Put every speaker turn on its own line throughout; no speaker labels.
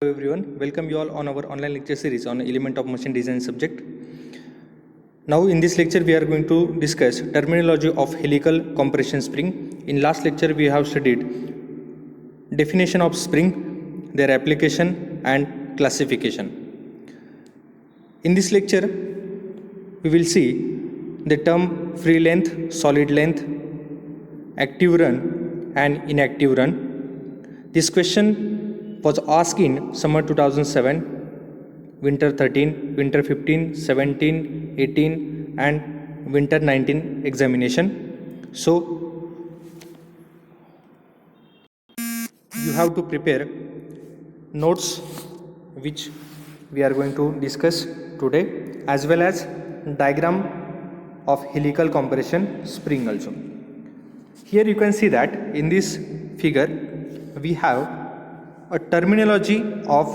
Hello everyone, welcome you all on our online lecture series on element of machine design subject. Now in this lecture we are going to discuss terminology of helical compression spring. In last lecture we have studied definition of spring, their application and classification. In this lecture we will see the term free length, solid length, active run and inactive run. This question was asked in summer 2007, winter 13, winter 15, 17, 18 and winter 19 examination. So you have to prepare notes which we are going to discuss today, as well as diagram of helical compression spring also. Here you can see that in this figure we have a terminology of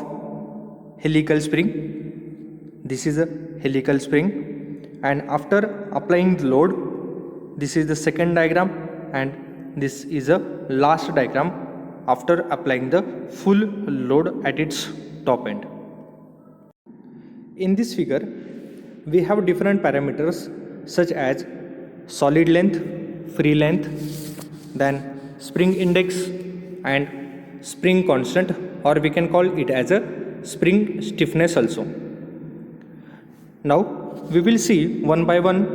helical spring. This is a helical spring, and after applying the load, this is the second diagram and this is a last diagram after applying the full load at its top end. In this figure we have different parameters such as solid length, free length, then spring index and spring constant, or we can call it as a spring stiffness also. Now we will see one by one.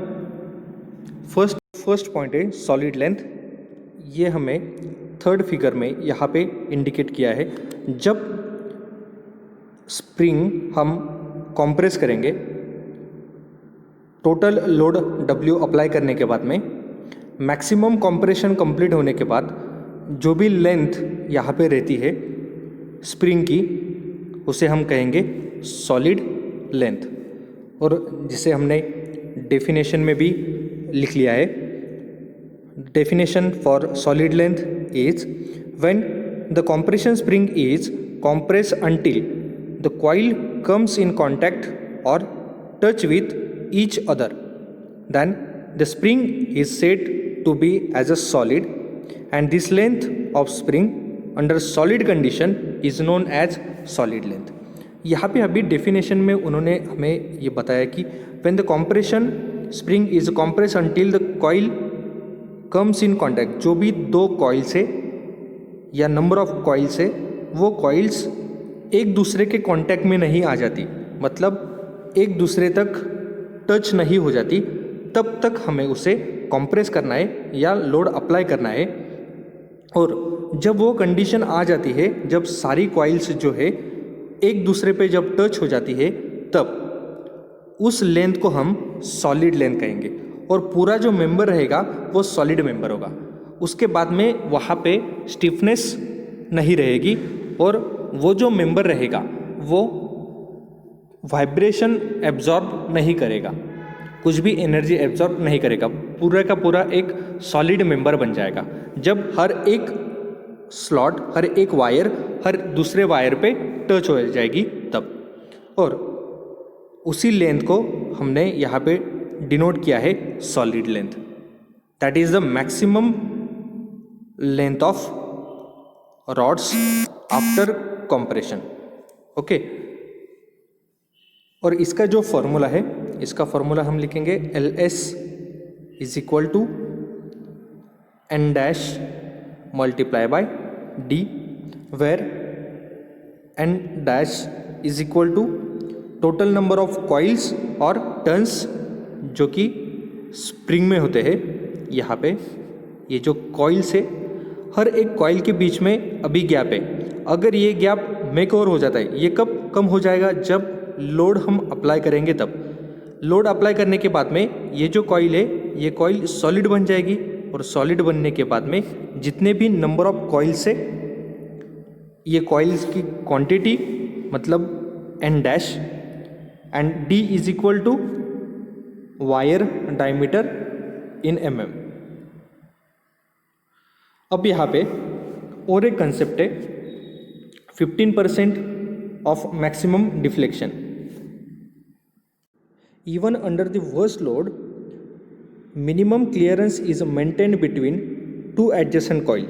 First point है solid length. ये हमें third figure में यहाँ पे indicate किया है. जब spring हम कंप्रेस करेंगे, टोटल लोड W अप्लाई करने के बाद में मैक्सिमम कंप्रेशन कंप्लीट होने के बाद जो भी लेंथ यहाँ पे रहती है स्प्रिंग की, उसे हम कहेंगे सॉलिड लेंथ, और जिसे हमने डेफिनेशन में भी लिख लिया है. Definition for solid length is when the compression spring is compressed until the coil comes in contact or touch with each other, then the spring is said to be as a solid, and this length of spring under solid condition is known as solid length. यहाँ पे अभी definition में उन्होंने हमें ये बताया कि when the compression spring is compressed until the coil comes in contact, जो भी दो कॉइल से या नंबर ऑफ कॉइल से वो कॉइल्स एक दूसरे के कांटेक्ट में नहीं आ जाती, मतलब एक दूसरे तक टच नहीं हो जाती, तब तक हमें उसे कंप्रेस करना है या लोड अप्लाई करना है. और जब वो कंडीशन आ जाती है, जब सारी कॉइल्स जो है एक दूसरे पे जब टच हो जाती है, तब उस लेंथ को हम सॉलिड लेंथ कहेंगे, और पूरा जो मेंबर रहेगा वो सॉलिड मेंबर होगा. उसके बाद में वहाँ पे स्टिफनेस नहीं रहेगी, और वो जो मेंबर रहेगा वो वाइब्रेशन एब्जॉर्ब नहीं करेगा, कुछ भी एनर्जी एब्जॉर्ब नहीं करेगा, पूरा का पूरा एक सॉलिड मेंबर बन जाएगा. जब हर एक स्लॉट, हर एक वायर हर दूसरे वायर पे टच हो जाएगी तब. और उसी लेंथ को हमने यहाँ पे डिनोट किया है solid length. That is the maximum length of rods after compression. Okay, और इसका जो फॉर्मूला है, इसका फॉर्मूला हम लिखेंगे LS is equal to N dash multiply by D, where N dash is equal to total number of coils और turns जो कि स्प्रिंग में होते हैं. यहाँ पे ये जो कॉइल्स है, हर एक कॉइल के बीच में अभी गैप है. अगर ये गैप मेक ओवर हो जाता है, ये कब कम हो जाएगा? जब लोड हम अप्लाई करेंगे तब. लोड अप्लाई करने के बाद में ये जो कॉइल है, ये कॉइल सॉलिड बन जाएगी, और सॉलिड बनने के बाद में जितने भी नंबर ऑफ कॉइल्स है, ये कॉइल्स की क्वांटिटी मतलब N dash, and D is equal to wire diameter in mm. अब यहाँ पे और एक कंसेप्ट है 15% of maximum deflection. Even under the worst load minimum clearance is maintained between two adjacent coil.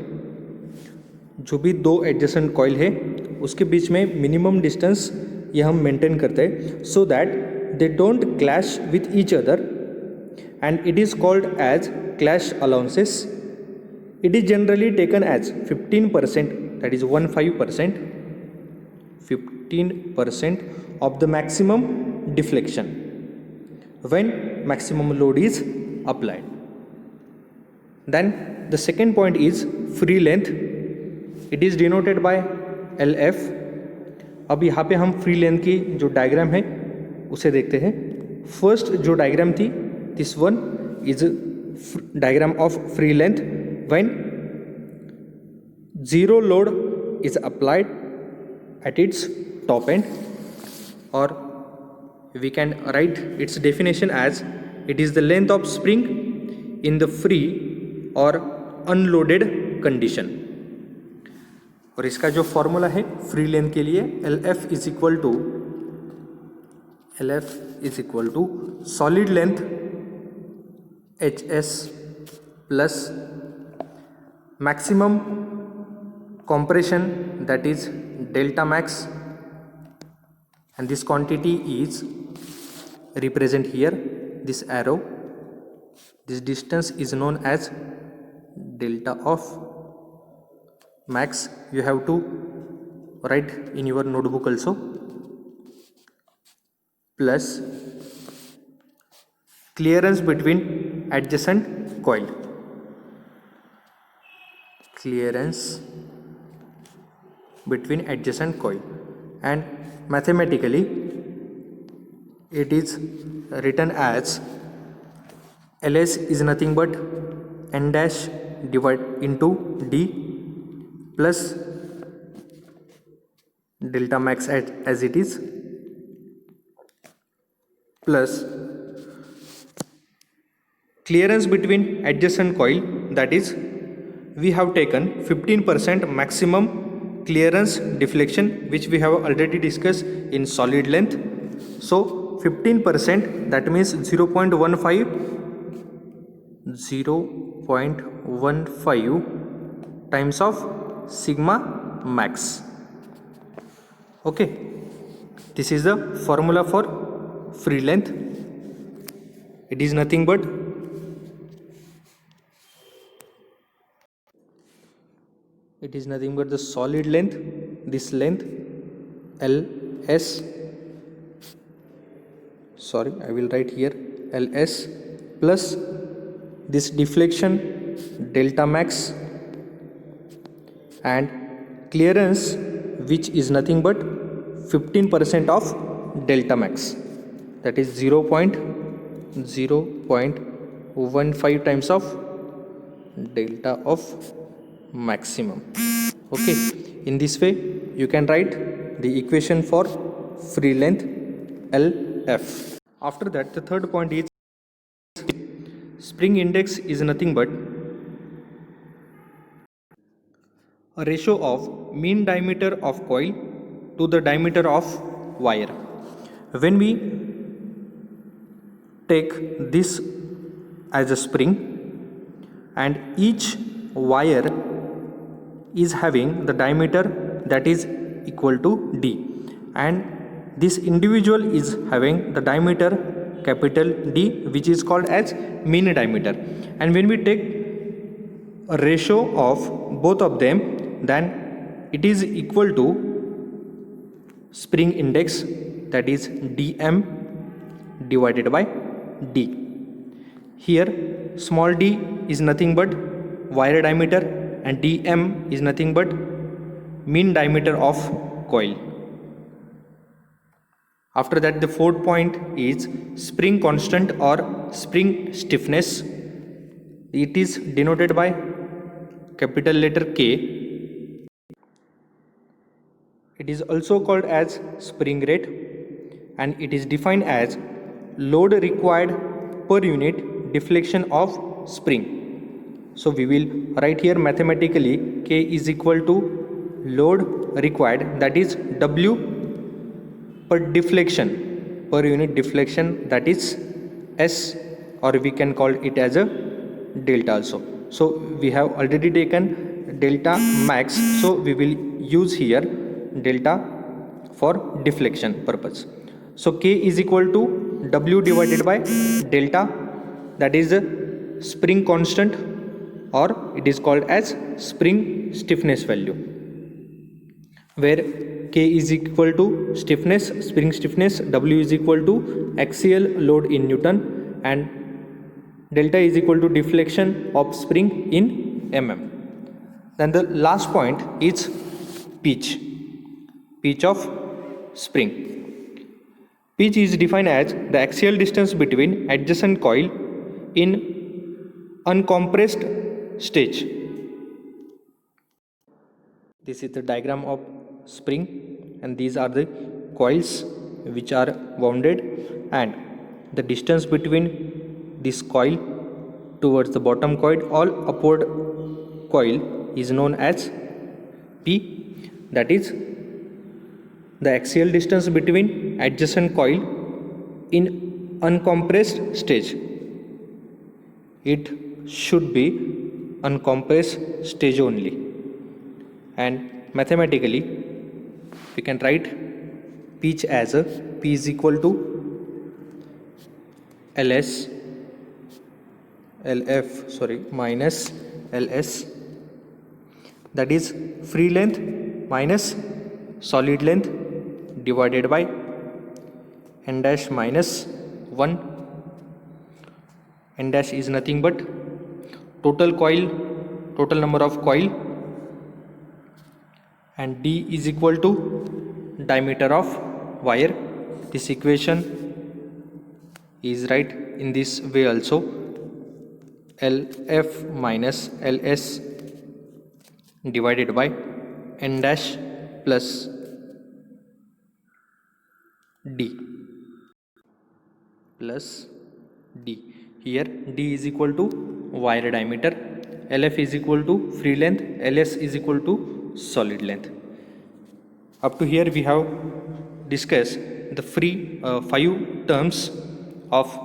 जो भी दो एडजेसेंट कॉइल है उसके बीच में मिनिमम डिस्टेंस ये हम मेंटेन करते हैं so that they don't clash with each other and it is called as clash allowances. It is generally taken as 15%, that is 15%, 15% of the maximum deflection when maximum load is applied. Then the second point is free length. It is denoted by LF. अब यहाँ पे हम free length की जो diagram है उसे देखते हैं. फर्स्ट जो डायग्राम थी, this one is diagram of free length when zero load is applied at its top end, or we can write its definition as it is the length of spring in the free or unloaded condition. और इसका जो formula है free length के लिए LF is equal to solid length HS plus maximum compression, that is delta max, and this quantity is represent here, this arrow, this distance is known as delta of max. You have to write in your notebook also, plus clearance between adjacent coil, clearance between adjacent coil, and mathematically it is written as LS is nothing but N dash divided into D plus delta max as it is, plus clearance between adjacent coil, that is we have taken 15% maximum clearance deflection, which we have already discussed in solid length. So 15%, that means 0.15 times of sigma max. Okay, this is the formula for free length. It is nothing but the solid length, this length LS, sorry I will write here LS plus this deflection delta max and clearance, which is nothing but 15% of delta max, that is 0.15 times of delta of maximum. Okay, in this way you can write the equation for free length LF. After that, the third point is spring index is nothing but a ratio of mean diameter of coil to the diameter of wire. When we take this as a spring and each wire is having the diameter that is equal to D, and this individual is having the diameter capital D, which is called as mean diameter, and when we take a ratio of both of them, then it is equal to spring index, that is dm divided by D. Here small d is nothing but wire diameter and dm is nothing but mean diameter of coil. After that, the fourth point is spring constant or spring stiffness. It is denoted by capital letter K. It is also called as spring rate, and it is defined as load required per unit deflection of spring. So we will write here mathematically K is equal to load required, that is W per deflection, per unit deflection, that is S, or we can call it as a delta also. So we have already taken delta max, so we will use here delta for deflection purpose. So K is equal to W divided by delta, that is a spring constant, or it is called as spring stiffness value, where K is equal to stiffness, spring stiffness, W is equal to axial load in Newton, and delta is equal to deflection of spring in mm. Then the last point is pitch of spring. Pitch is defined as the axial distance between adjacent coil in uncompressed stage. This is the diagram of spring, and these are the coils which are wounded, and the distance between this coil towards the bottom coil or upward coil is known as P, that is the axial distance between adjacent coil in uncompressed stage. It should be uncompressed stage only, and mathematically we can write pitch as a P is equal to LF minus LS, that is free length minus solid length divided by n dash minus 1. N dash is nothing but total number of coil, and D is equal to diameter of wire. This equation is right in this way also, LF minus LS divided by n dash plus D plus D. Here D is equal to wire diameter, LF is equal to free length, LS is equal to solid length. Up to here we have discussed the 5 terms of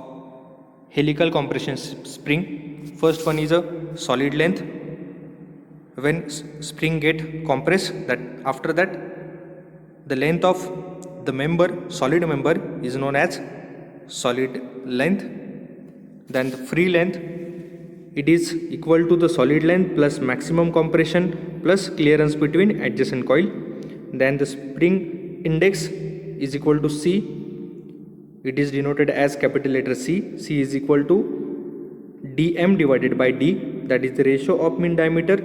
helical compression spring. First one is a solid length. When spring get compressed, that after that the length of the solid member is known as solid length. Then the free length, it is equal to the solid length plus maximum compression plus clearance between adjacent coil. Then the spring index is equal to C, it is denoted as capital letter C. C is equal to dm divided by D, that is the ratio of mean diameter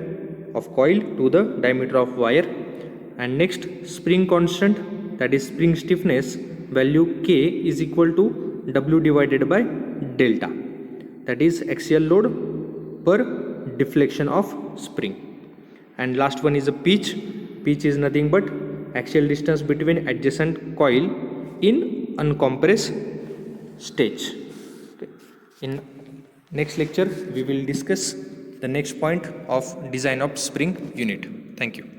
of coil to the diameter of wire. And next, spring constant, that is spring stiffness value K is equal to W divided by delta, that is axial load per deflection of spring. And last one is a pitch. Pitch is nothing but axial distance between adjacent coil in uncompressed stage. Okay. In next lecture we will discuss the next point of design of spring unit. Thank you.